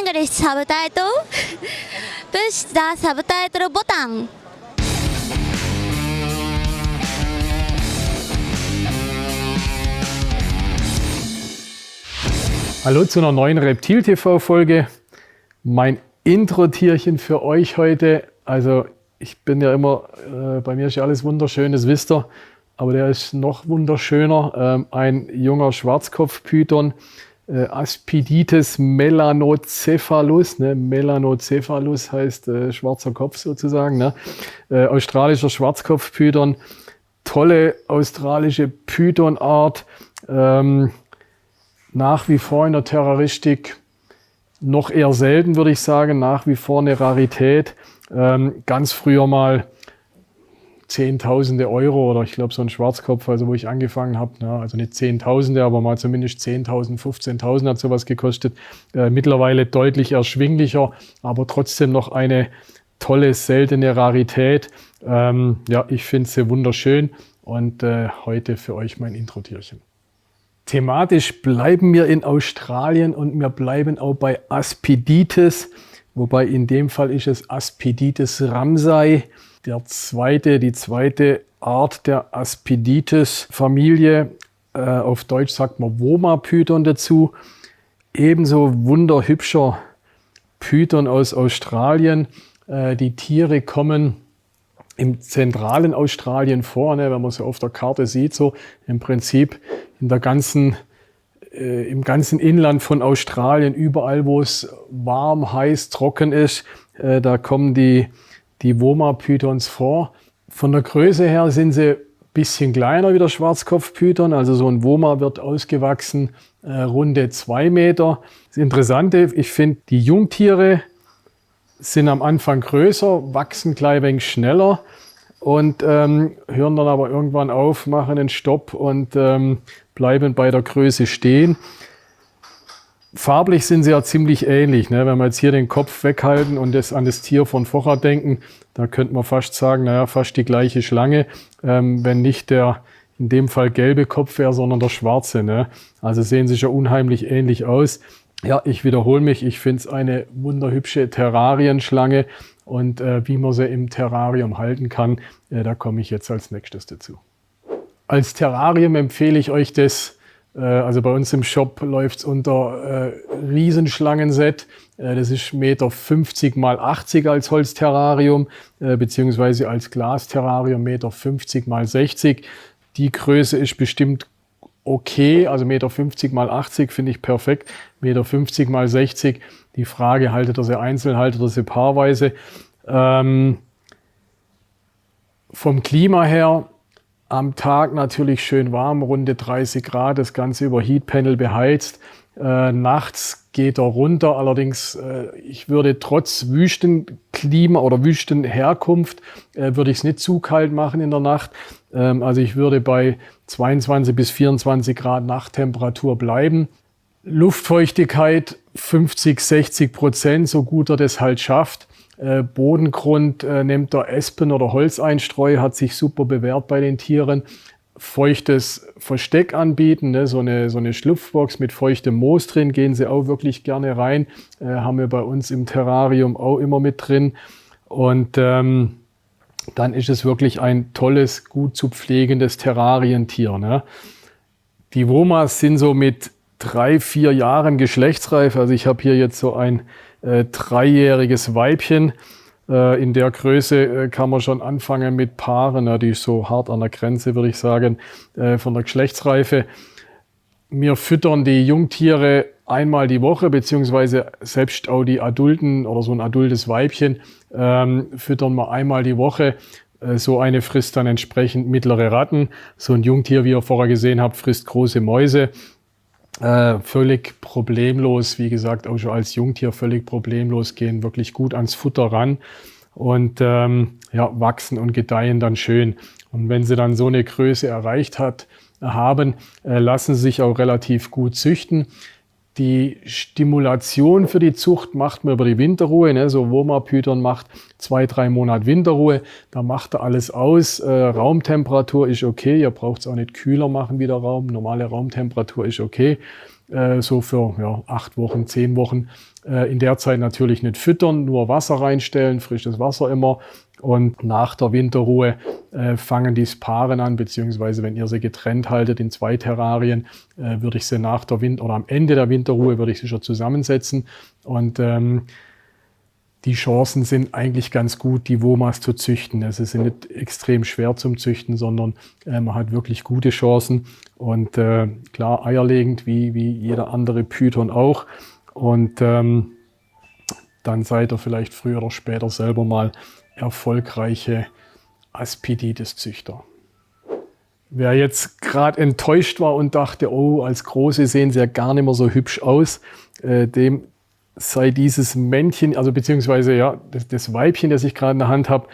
English subtitle. Push the subtitle button. Hallo zu einer neuen Reptil-TV-Folge. Mein Intro-Tierchen für euch heute. Also ich bin ja immer, bei mir ist ja alles wunderschön, das wisst ihr. Aber der ist noch wunderschöner. Ein junger Schwarzkopfpython, Aspidites melanocephalus. Ne? Melanocephalus heißt schwarzer Kopf sozusagen. Ne? Australischer Schwarzkopfpython. Tolle australische Pythonart. Nach wie vor in der Terroristik noch eher selten, würde ich sagen. Nach wie vor eine Rarität. Ganz früher mal Zehntausende Euro oder ich glaube so ein Schwarzkopf, also wo ich angefangen habe, also nicht Zehntausende, aber mal zumindest 10.000, 15.000 hat sowas gekostet. Mittlerweile deutlich erschwinglicher, aber trotzdem noch eine tolle, seltene Rarität. Ja, ich finde sie wunderschön und heute für euch mein Intro-Tierchen. Thematisch bleiben wir in Australien und wir bleiben auch bei Aspidites, wobei in dem Fall ist es Aspidites ramsay, die zweite Art der Aspidites-Familie. Auf Deutsch sagt man Woma-Python dazu. Ebenso wunderhübscher Python aus Australien. Die Tiere kommen im zentralen Australien vor, ne, wenn man sie auf der Karte sieht, so im Prinzip im ganzen Inland von Australien, überall wo es warm, heiß, trocken ist, da kommen die Woma-Pythons vor. Von der Größe her sind sie ein bisschen kleiner wie der Schwarzkopfpython, also so ein Woma wird ausgewachsen, runde 2 Meter. Das Interessante, ich finde, die Jungtiere sind am Anfang größer, wachsen gleich ein wenig schneller und hören dann aber irgendwann auf, machen einen Stopp und bleiben bei der Größe stehen. Farblich sind sie ja ziemlich ähnlich. Ne? Wenn wir jetzt hier den Kopf weghalten und an das Tier von vorher denken, da könnte man fast sagen, naja, fast die gleiche Schlange, wenn nicht der in dem Fall gelbe Kopf wäre, sondern der schwarze. Ne? Also sehen sie schon unheimlich ähnlich aus. Ja, ich wiederhole mich, ich finde es eine wunderhübsche Terrarienschlange und wie man sie im Terrarium halten kann, da komme ich jetzt als nächstes dazu. Als Terrarium empfehle ich euch das, also bei uns im Shop läuft es unter Riesenschlangenset, das ist 1,50 Meter x 80 als Holzterrarium, beziehungsweise als Glasterrarium 1,50 Meter x 60. Die Größe ist bestimmt okay, also 1,50 Meter x 80 finde ich perfekt, 1,50 Meter x 60. Die Frage, haltet ihr sie einzeln, haltet ihr sie paarweise? Vom Klima her, am Tag natürlich schön warm, runde 30 Grad, das Ganze über Heatpanel beheizt. Nachts geht er runter, allerdings ich würde trotz Wüstenklima oder Wüstenherkunft, würde ich es nicht zu kalt machen in der Nacht. Also ich würde bei 22 bis 24 Grad Nachttemperatur bleiben. Luftfeuchtigkeit 50-60%, so gut er das halt schafft. Bodengrund nimmt er Espen- oder Holzeinstreu, hat sich super bewährt bei den Tieren. Feuchtes Versteck anbieten, ne? so eine Schlupfbox mit feuchtem Moos drin, gehen sie auch wirklich gerne rein. Haben wir bei uns im Terrarium auch immer mit drin. Und dann ist es wirklich ein tolles, gut zu pflegendes Terrarientier. Ne? Die Womas sind so mit 3-4 Jahren geschlechtsreif. Also ich habe hier jetzt so ein 3-jähriges Weibchen. In der Größe kann man schon anfangen mit Paaren. Die ist so hart an der Grenze, würde ich sagen, von der Geschlechtsreife. Wir füttern die Jungtiere einmal die Woche, beziehungsweise selbst auch die Adulten oder so ein adultes Weibchen füttern wir einmal die Woche. So eine frisst dann entsprechend mittlere Ratten. So ein Jungtier, wie ihr vorher gesehen habt, frisst große Mäuse. Völlig problemlos, wie gesagt, auch schon als Jungtier völlig problemlos, gehen wirklich gut ans Futter ran und ja, wachsen und gedeihen dann schön. Und wenn sie dann so eine Größe erreicht haben, lassen sie sich auch relativ gut züchten. Die Stimulation für die Zucht macht man über die Winterruhe. Ne? So Woma-Python macht 2-3 Monate Winterruhe. Da macht er alles aus. Raumtemperatur ist okay. Ihr braucht es auch nicht kühler machen wie der Raum. Normale Raumtemperatur ist okay. so für 8 Wochen, 10 Wochen. In der Zeit natürlich nicht füttern, nur Wasser reinstellen, frisches Wasser immer. Und nach der Winterruhe fangen die Paaren an, beziehungsweise wenn ihr sie getrennt haltet in 2 Terrarien, würde ich sie nach der oder am Ende der Winterruhe würde ich sie schon zusammensetzen. Und die Chancen sind eigentlich ganz gut, die Womas zu züchten. Es ist nicht extrem schwer zum Züchten, sondern man hat wirklich gute Chancen. Und klar, eierlegend wie jeder andere Python auch. Und dann seid ihr vielleicht früher oder später selber mal erfolgreiche Aspidides-Züchter. Wer jetzt gerade enttäuscht war und dachte, oh, als Große sehen sie ja gar nicht mehr so hübsch aus, dem sei dieses Männchen, also beziehungsweise ja, das Weibchen, das ich gerade in der Hand habe,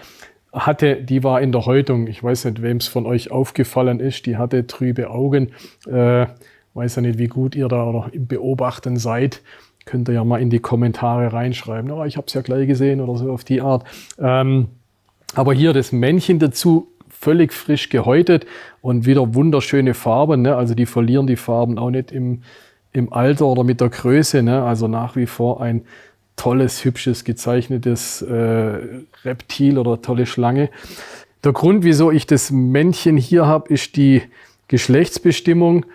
die war in der Häutung. Ich weiß nicht, wem es von euch aufgefallen ist, die hatte trübe Augen. Weiß ja nicht, wie gut ihr da oder im Beobachten seid. Könnt ihr ja mal in die Kommentare reinschreiben. Oh, ich habe es ja gleich gesehen oder so auf die Art. Aber hier das Männchen dazu, völlig frisch gehäutet und wieder wunderschöne Farben. Ne? Also die verlieren die Farben auch nicht im Alter oder mit der Größe. Ne? Also nach wie vor ein tolles, hübsches, gezeichnetes Reptil oder tolle Schlange. Der Grund, wieso ich das Männchen hier habe, ist die Geschlechtsbestimmung.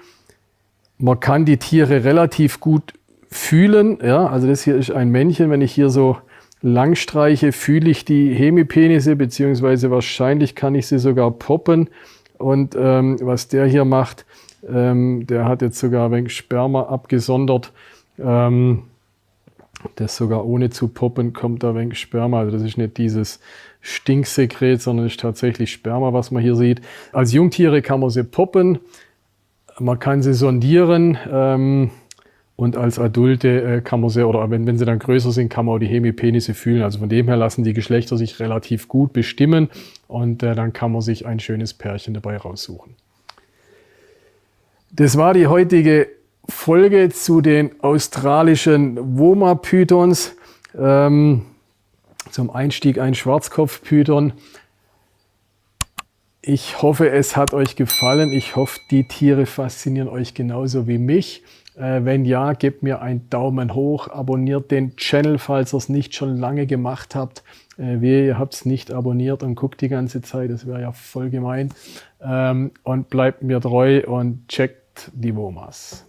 Man kann die Tiere relativ gut fühlen. Ja? Also das hier ist ein Männchen. Wenn ich hier so lang streiche, fühle ich die Hemipenisse, beziehungsweise wahrscheinlich kann ich sie sogar poppen. Und was der hier macht, der hat jetzt sogar ein wenig Sperma abgesondert. Das sogar ohne zu poppen kommt da ein wenig Sperma. Also das ist nicht dieses Stinksekret, sondern ist tatsächlich Sperma, was man hier sieht. Als Jungtiere kann man sie poppen, man kann sie sondieren und als Adulte kann man sie, oder wenn sie dann größer sind, kann man auch die Hemipenisse fühlen. Also von dem her lassen die Geschlechter sich relativ gut bestimmen und dann kann man sich ein schönes Pärchen dabei raussuchen. Das war die heutige Folge zu den australischen Woma-Pythons. Zum Einstieg ein Schwarzkopf-Python. Ich hoffe, es hat euch gefallen. Ich hoffe, die Tiere faszinieren euch genauso wie mich. Wenn ja, gebt mir einen Daumen hoch, abonniert den Channel, falls ihr es nicht schon lange gemacht habt. Wehe, ihr habt es nicht abonniert und guckt die ganze Zeit, das wäre ja voll gemein. Und bleibt mir treu und checkt die Womas.